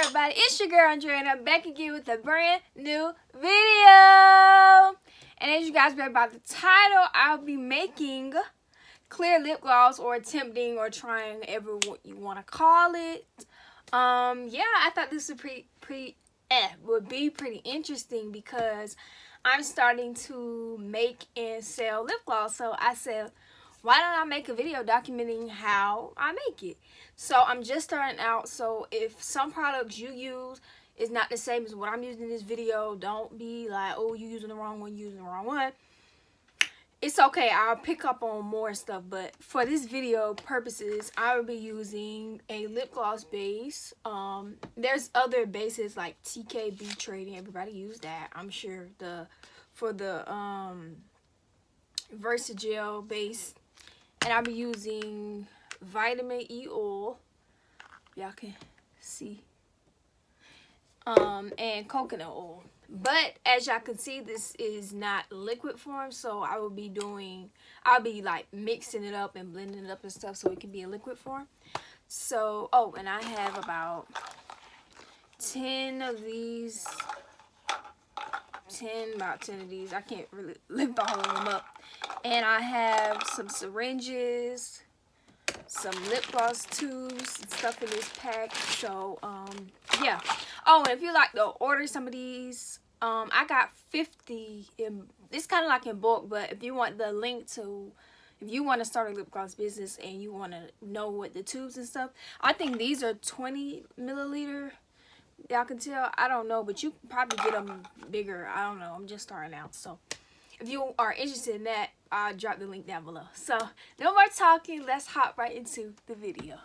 everybody, it's your girl Andrea and I'm back again with a brand new video. And as you guys read by the title, I'll be making clear lip gloss, or attempting, or trying, whatever what you want to call it. Yeah, I thought this would be pretty interesting because I'm starting to make and sell lip gloss. So I said, why don't I make a video documenting how I make it? So I'm just starting out, so if some products you use is not the same as what I'm using in this video, don't be like, oh, you're using the wrong one, It's okay, I'll pick up on more stuff, but for this video purposes, I will be using a lip gloss base. There's other bases like TKB Trading, everybody use that, I'm sure. For the Versagel base. And I'll be using vitamin E oil, y'all can see, and coconut oil. But as y'all can see, this is not liquid form, so I'll be like mixing it up and blending it up and stuff so it can be in liquid form. So, oh, and I have about 10 of these. About 10 of these. I can't really lift all of them up. And I have some syringes, some lip gloss tubes and stuff in this pack. So yeah. Oh, and if you like to order some of these, I got 50 in, it's kind of like in bulk, but if you want the link to, if you want to start a lip gloss business and you want to know what the tubes and stuff, I think these are 20 milliliter. Y'all can tell, I don't know, but you can probably get them bigger. I don't know, I'm just starting out. So if you are interested in that, I'll drop the link down below. So no more talking, let's hop right into the video.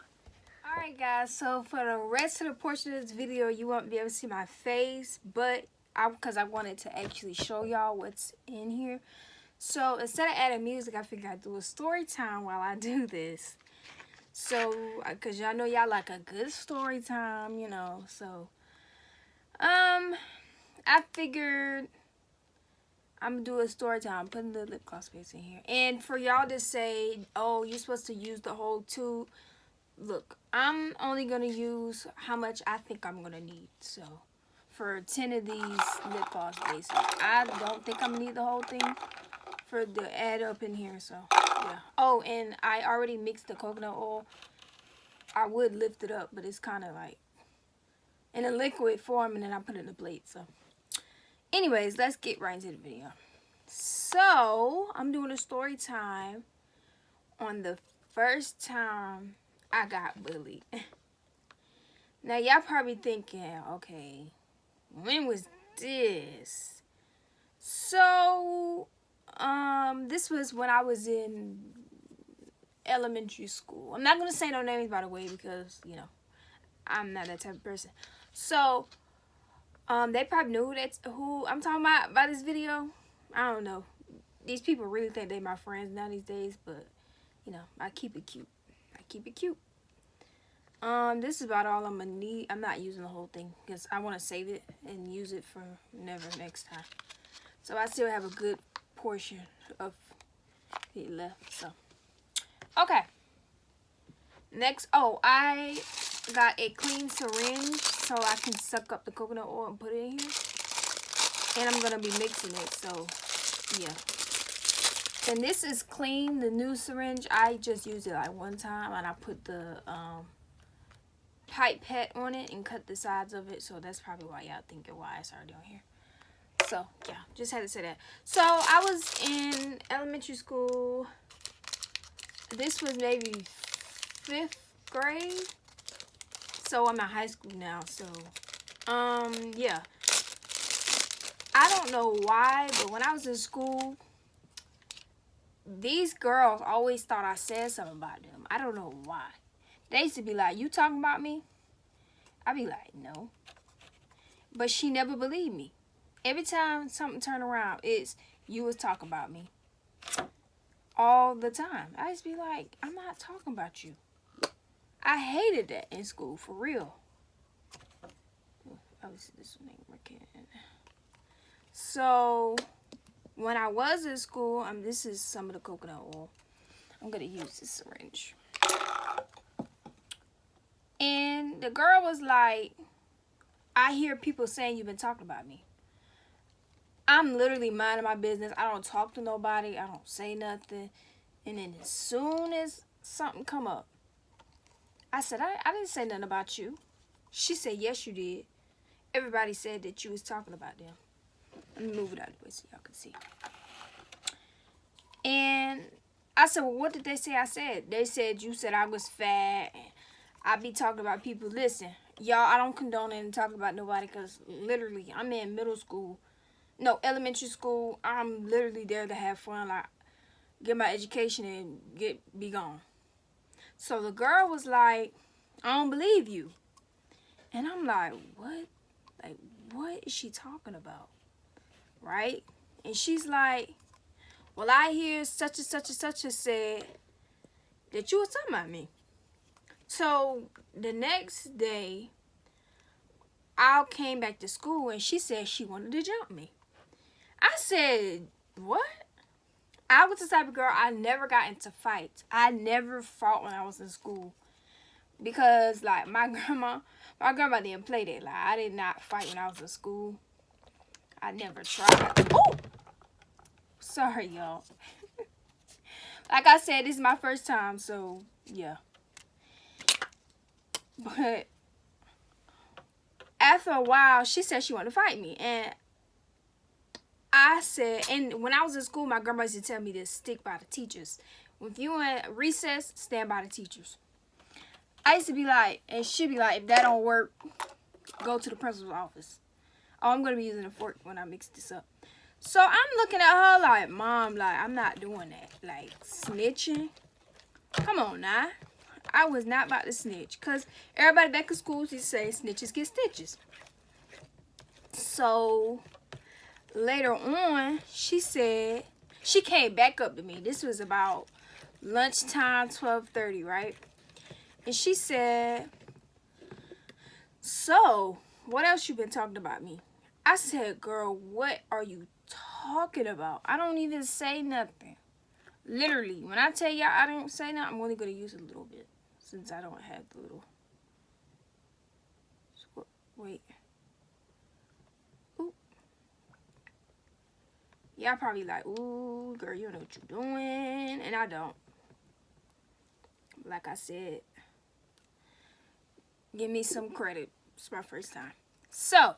Alright guys, so for the rest of the portion of this video, you won't be able to see my face, but because I wanted to actually show y'all what's in here. So instead of adding music, I figured I'd do a story time while I do this. So, because y'all know y'all like a good story time, you know, so I figured I'm gonna do a story time, putting the lip gloss base in here. And for y'all to say, oh, you're supposed to use the whole tube, look, I'm only gonna use how much I think I'm gonna need. So for 10 of these lip gloss bases, I don't think I'm gonna need the whole thing for the add up in here. So yeah. Oh, and I already mixed the coconut oil. I would lift it up, but it's kind of like in a liquid form, and then I put it in a plate. So anyways, let's get right into the video. So I'm doing a story time on the first time I got bullied. Now y'all probably thinking, okay, when was this? So this was when I was in elementary school. I'm not gonna say no names, by the way, because you know I'm not that type of person. So they probably know who I'm talking about by this video. I don't know. These people really think they my friends now these days, but you know, I keep it cute. This is about all I'm gonna need. I'm not using the whole thing because I want to save it and use it for next time. So I still have a good portion of it left. So okay. Next, oh, I got a clean syringe so I can suck up the coconut oil and put it in here. And I'm gonna be mixing it, so yeah. And this is clean, the new syringe. I just used it like one time, and I put the pipette on it and cut the sides of it, so that's probably why y'all thinking why it's already on here. So yeah, just had to say that. So I was in elementary school. This was maybe 5th grade. So I'm in high school now, so yeah. I don't know why, but when I was in school, these girls always thought I said something about them. I don't know why. They used to be like, you talking about me? I'd be like, no. But she never believed me. Every time something turned around, it's, you was talking about me. All the time. I used to be like, I'm not talking about you. I hated that in school, for real. Obviously, this one ain't working. So, when I was in school, this is some of the coconut oil. I'm going to use this syringe. And the girl was like, I hear people saying you've been talking about me. I'm literally minding my business. I don't talk to nobody. I don't say nothing. And then as soon as something come up, I said, I didn't say nothing about you. She said, yes, you did. Everybody said that you was talking about them. Let me move it out of the way so y'all can see. And I said, well, what did they say I said? They said you said I was fat. And I be talking about people. Listen, y'all, I don't condone it and talk about nobody because literally I'm in middle school. No, elementary school. I'm literally there to have fun, like get my education and be gone. So the girl was like, I don't believe you. And I'm like, what? Like, what is she talking about? Right? And she's like, well, I hear such and such and such has said that you was talking about me. So the next day, I came back to school and she said she wanted to jump me. I said, what? I was the type of girl, I never got into fights. I never fought when I was in school. Because, like, my grandma didn't play that. Like, I did not fight when I was in school. I never tried. Oh! Sorry, y'all. Like I said, this is my first time, so, yeah. But after a while, she said she wanted to fight me. And I said, and when I was in school, my grandma used to tell me to stick by the teachers. If you in recess, stand by the teachers. I used to be like, and she'd be like, if that don't work, go to the principal's office. Oh, I'm going to be using a fork when I mix this up. So I'm looking at her like, Mom, like, I'm not doing that. Like, snitching? Come on now. I was not about to snitch. Because everybody back in school used to say, snitches get stitches. So later on, she said, she came back up to me. This was about lunchtime, 12:30, right? And she said, so, what else you been talking about me? I said, girl, what are you talking about? I don't even say nothing. Literally, when I tell y'all I don't say nothing, I'm only going to use a little bit. Since I don't have the little... Wait. Ooh. Y'all probably like, ooh, girl, you don't know what you're doing. And I don't. Like I said, give me some credit. It's my first time. So,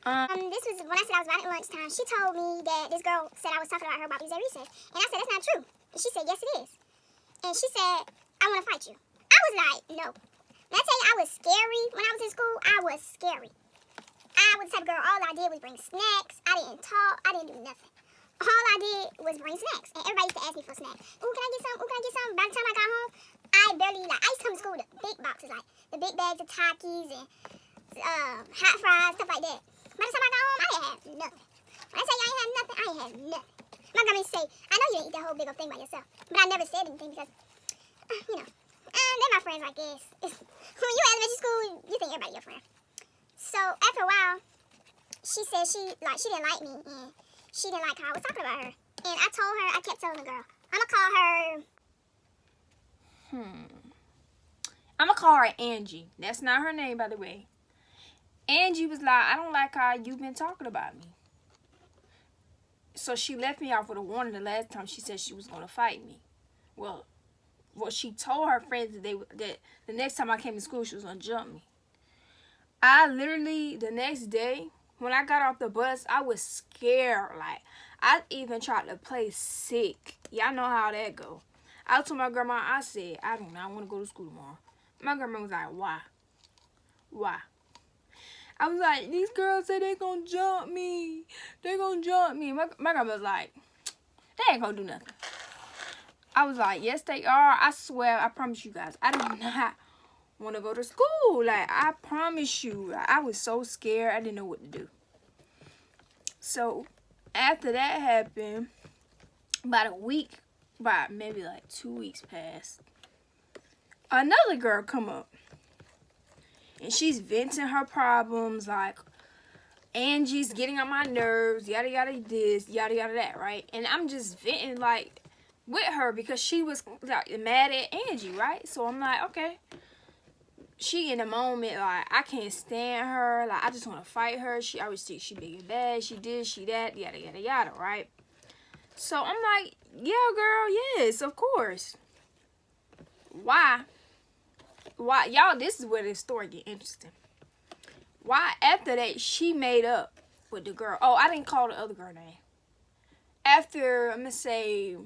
this was when I said I was about at lunchtime. She told me that this girl said I was talking about her about these at recess. And I said, that's not true. And she said, yes, it is. And she said, I want to fight you. I was like, no. When I tell you I was scary when I was in school, I was scary. I was the type of girl, all I did was bring snacks. I didn't talk. I didn't do nothing. All I did was bring snacks. And everybody used to ask me for snacks. Ooh, can I get some? Ooh, can I get some? By the time I got home, I barely, like, I used to come to school with big boxes, like the big bags of Takis and hot fries, stuff like that. By the time I got home, I didn't have nothing. When I tell you I ain't had nothing, I ain't had nothing. My grandma used to say, I know you didn't eat that whole big old thing by yourself. But I never said anything because, you know, they're my friends, I guess. When you in elementary school, you think everybody your friend. So after a while, she said she didn't like me and she didn't like how I was talking about her. And I told her, I kept telling the girl, I'm going to call her. I'm going to call her Angie. That's not her name, by the way. Angie was like, I don't like how you've been talking about me. So she left me off with a warning the last time she said she was going to fight me. Well, she told her friends that the next time I came to school, she was going to jump me. I literally, the next day, when I got off the bus, I was scared. Like, I even tried to play sick. Y'all know how that go. I told my grandma, I said, I do not want to go to school tomorrow. My grandma was like, why? Why? I was like, these girls say they gonna jump me. They gonna jump me. My grandma was like, they ain't gonna do nothing. I was like, yes, they are. I swear, I promise you guys, I do not want to go to school. Like, I promise you. I was so scared. I didn't know what to do. So, after that happened, about maybe like 2 weeks passed, another girl come up. And she's venting her problems, like, Angie's getting on my nerves, yada, yada, this, yada, yada, that, right? And I'm just venting, like, with her because she was, like, mad at Angie, right? So I'm like, okay. she in the moment, like, I can't stand her. Like, I just want to fight her. She always thinks she big and bad. She this, she that, yada, yada, yada, right? So I'm like, yeah, girl, yes, of course. Why? Why? Y'all, this is where the story get interesting. Why, after that, she made up with the girl. Oh, I didn't call the other girl name. After, I'm going to say,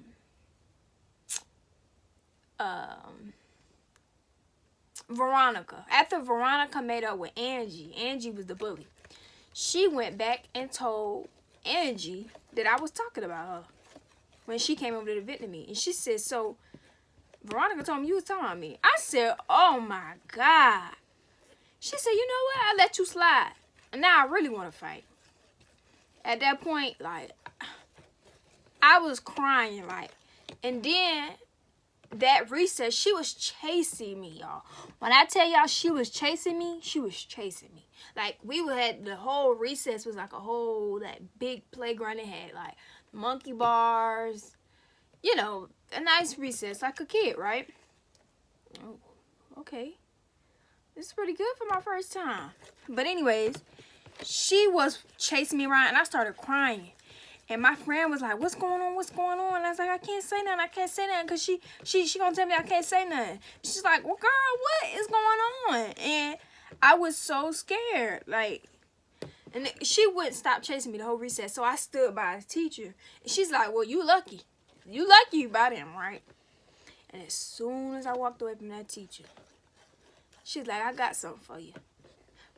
Veronica. After Veronica made up with Angie was the bully. She went back and told Angie that I was talking about her when she came over to visit me. And she said, so, Veronica told me you was talking about me. I said, oh my God. She said, you know what? I let you slide. And now I really want to fight. At that point, like, I was crying, like, and then that recess, she was chasing me, y'all. When I tell y'all she was chasing me, she was chasing me. Like, we had the whole recess was like a whole, that big playground. It had, like, monkey bars, you know, a nice recess, like a kid, right? Oh, okay. This is pretty good for my first time. But anyways, she was chasing me around, and I started crying. And my friend was like, what's going on? What's going on? And I was like, I can't say nothing. I can't say nothing because she gonna tell me I can't say nothing. She's like, well, girl, what is going on? And I was so scared. Like, and she wouldn't stop chasing me the whole recess. So I stood by the teacher. And she's like, well, you lucky. You lucky about him, right? And as soon as I walked away from that teacher, she's like, I got something for you.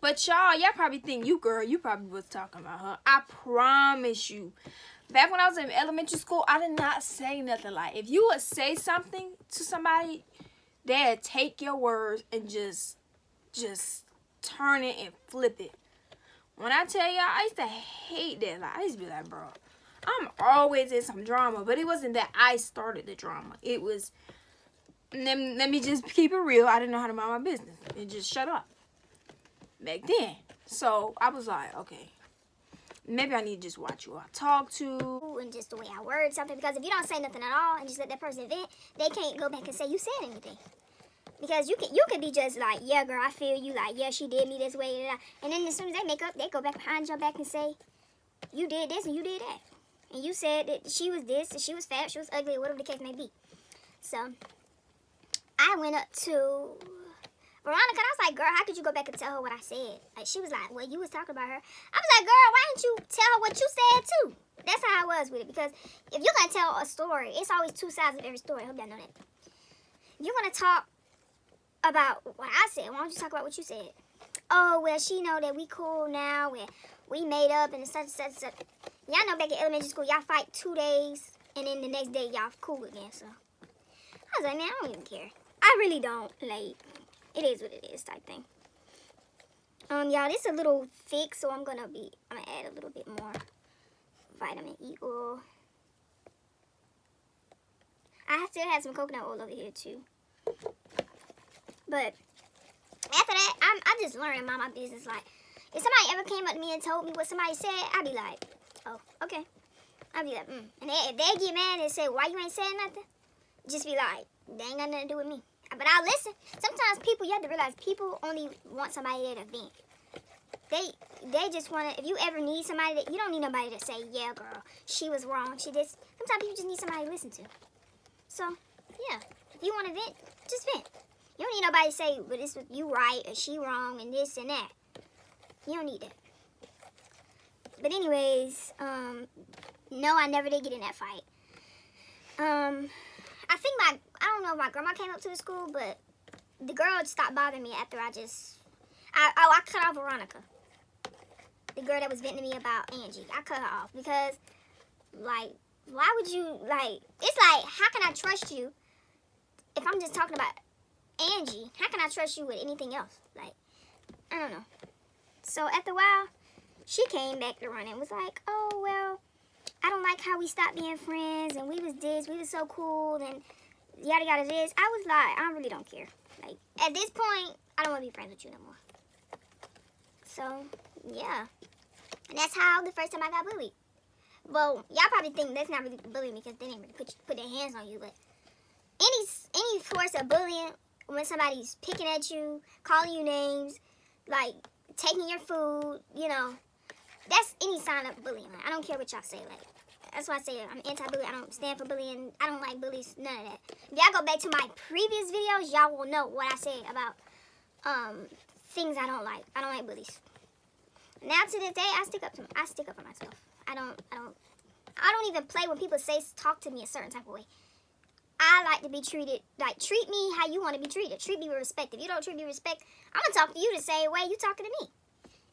But y'all probably think you probably was talking about her. I promise you. Back when I was in elementary school, I did not say nothing. Like, if you would say something to somebody, they'd take your words and just turn it and flip it. When I tell y'all, I used to hate that. Like, I used to be like, bro, I'm always in some drama. But it wasn't that I started the drama. It was, let me just keep it real. I didn't know how to mind my business. And just shut up. Back then. So I was like, okay, maybe I need to just watch who I talk to. And just the way I word something. Because if you don't say nothing at all and just let that person vent, they can't go back and say you said anything. Because you could be just like, yeah, girl, I feel you. Like, yeah, she did me this way. And then as soon as they make up, they go back behind your back and say, you did this and you did that. And you said that she was this and she was fat, she was ugly, or whatever the case may be. So I went up to Veronica, I was like, girl, how could you go back and tell her what I said? Like, she was like, well, you was talking about her. I was like, girl, why didn't you tell her what you said, too? That's how I was with it. Because if you're going to tell a story, it's always two sides of every story. I hope y'all know that. If you're going to talk about what I said, why don't you talk about what you said? Oh, well, she know that we cool now, and we made up, and such, such, such. Y'all know back in elementary school, y'all fight 2 days, and then the next day, y'all cool again. So I was like, man, I don't even care. I really don't, like, it is what it is type thing. Y'all, this is a little thick, so I'm gonna add a little bit more vitamin E oil. I still have some coconut oil over here too. But after that, I'm just learning mind my business. Like, if somebody ever came up to me and told me what somebody said, I'd be like, oh, okay. I'd be like, And if they get mad and say, why you ain't saying nothing? Just be like, they ain't got nothing to do with me. But I'll listen. Sometimes people, you have to realize, people only want somebody there to vent. They just want to, if you ever need somebody, you don't need nobody to say, yeah, girl, she was wrong. Sometimes people just need somebody to listen to. So, yeah, if you want to vent, just vent. You don't need nobody to say, well, this was you right, or she wrong, and this and that. You don't need that. But anyways, no, I never did get in that fight. I think I don't know if my grandma came up to the school, but the girl stopped bothering me after I cut off Veronica. The girl that was venting to me about Angie. I cut her off because, like, why would you, like, it's like, how can I trust you if I'm just talking about Angie? How can I trust you with anything else? Like, I don't know. So after a while, she came back to run and was like, oh, well, I don't like how we stopped being friends, and we was so cool, and yada yada this. I was like, I really don't care. Like, at this point, I don't want to be friends with you no more. So, yeah. And that's how the first time I got bullied. Well, y'all probably think that's not really bullying me because they didn't really put their hands on you, but any force of bullying when somebody's picking at you, calling you names, like taking your food, you know, that's any sign of bullying. Like, I don't care what y'all say. Like, that's why I say I'm anti-bully. I don't stand for bullying. I don't like bullies. None of that. If y'all go back to my previous videos, y'all will know what I say about things I don't like. I don't like bullies. Now to this day, I stick up for myself. I don't even play when people talk to me a certain type of way. I like to be treated, like, treat me how you want to be treated. Treat me with respect. If you don't treat me with respect, I'm going to talk to you the same way you talking to me.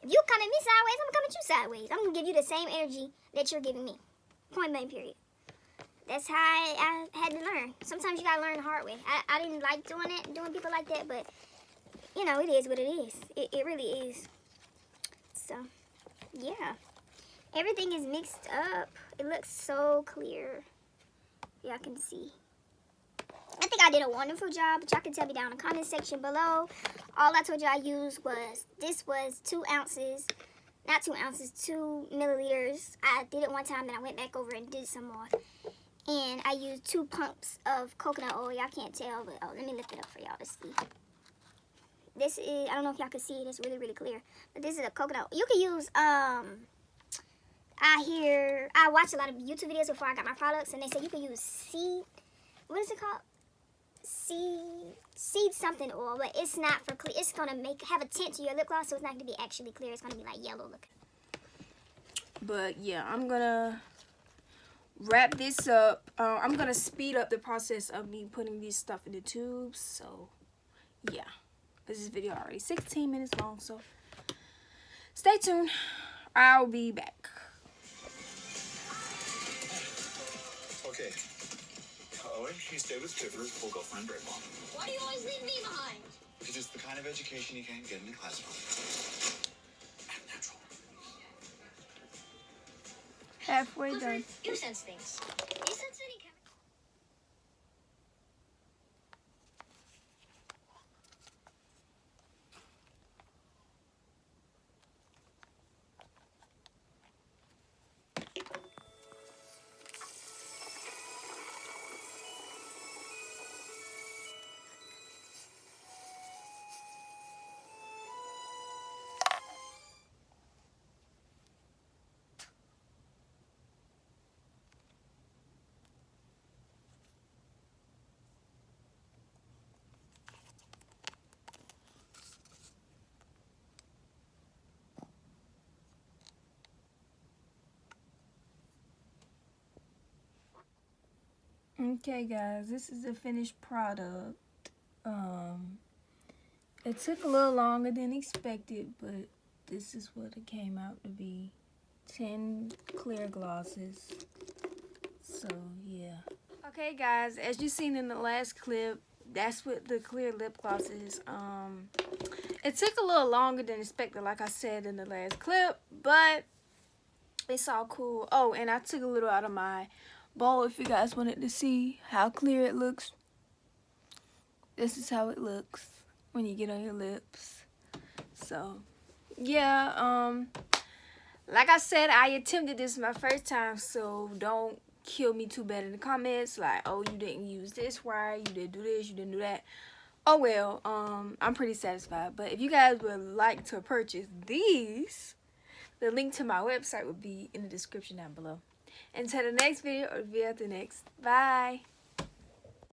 If you come at me sideways, I'm going to come at you sideways. I'm going to give you the same energy that you're giving me. Point blank, period. That's how I had to learn. Sometimes you got to learn the hard way. I didn't like doing people like that, but, you know, it is what it is. It really is. So, yeah. Everything is mixed up. It looks so clear. Y'all can see. I think I did a wonderful job, but y'all can tell me down in the comment section below. All I told y'all I used was, this was 2 ounces, not 2 ounces, 2 milliliters. I did it one time, then I went back over and did some more. And I used 2 pumps of coconut oil. Y'all can't tell, but oh, let me lift it up for y'all to see. This is, I don't know if y'all can see it, it's really, really clear. But this is a coconut. You can use, I watched a lot of YouTube videos before I got my products, and they say you can use seed, what is it called? Seed something oil, but it's not for clear. It's gonna have a tint to your lip gloss, so it's not gonna be actually clear. It's gonna be like yellow looking. But yeah, I'm gonna wrap this up. I'm gonna speed up the process of me putting this stuff in the tubes. So yeah, this is video already 16 minutes long, so stay tuned. I'll be back. Okay. Owen, you stay with Strippers. We'll go find Break Mom. Why do you always leave me behind? Because it's the kind of education you can't get in the classroom. And natural. Halfway done. Clifford, you sense things. You sense any chemical? Okay guys, this is the finished product. It took a little longer than expected, but this is what it came out to be. 10 clear glosses. So yeah. Okay guys, as you seen in the last clip, that's what the clear lip gloss is. It took a little longer than expected, like I said in the last clip, but it's all cool. Oh, and I took a little out of my bowl if you guys wanted to see how clear it looks. This is how it looks when you get on your lips. So yeah, like I said, I attempted this my first time, so don't kill me too bad in the comments like, oh, you didn't use this right, you didn't do this, you didn't do that. Oh well, I'm pretty satisfied. But if you guys would like to purchase these, the link to my website will be in the description down below. Until the next video or the video after next. Bye.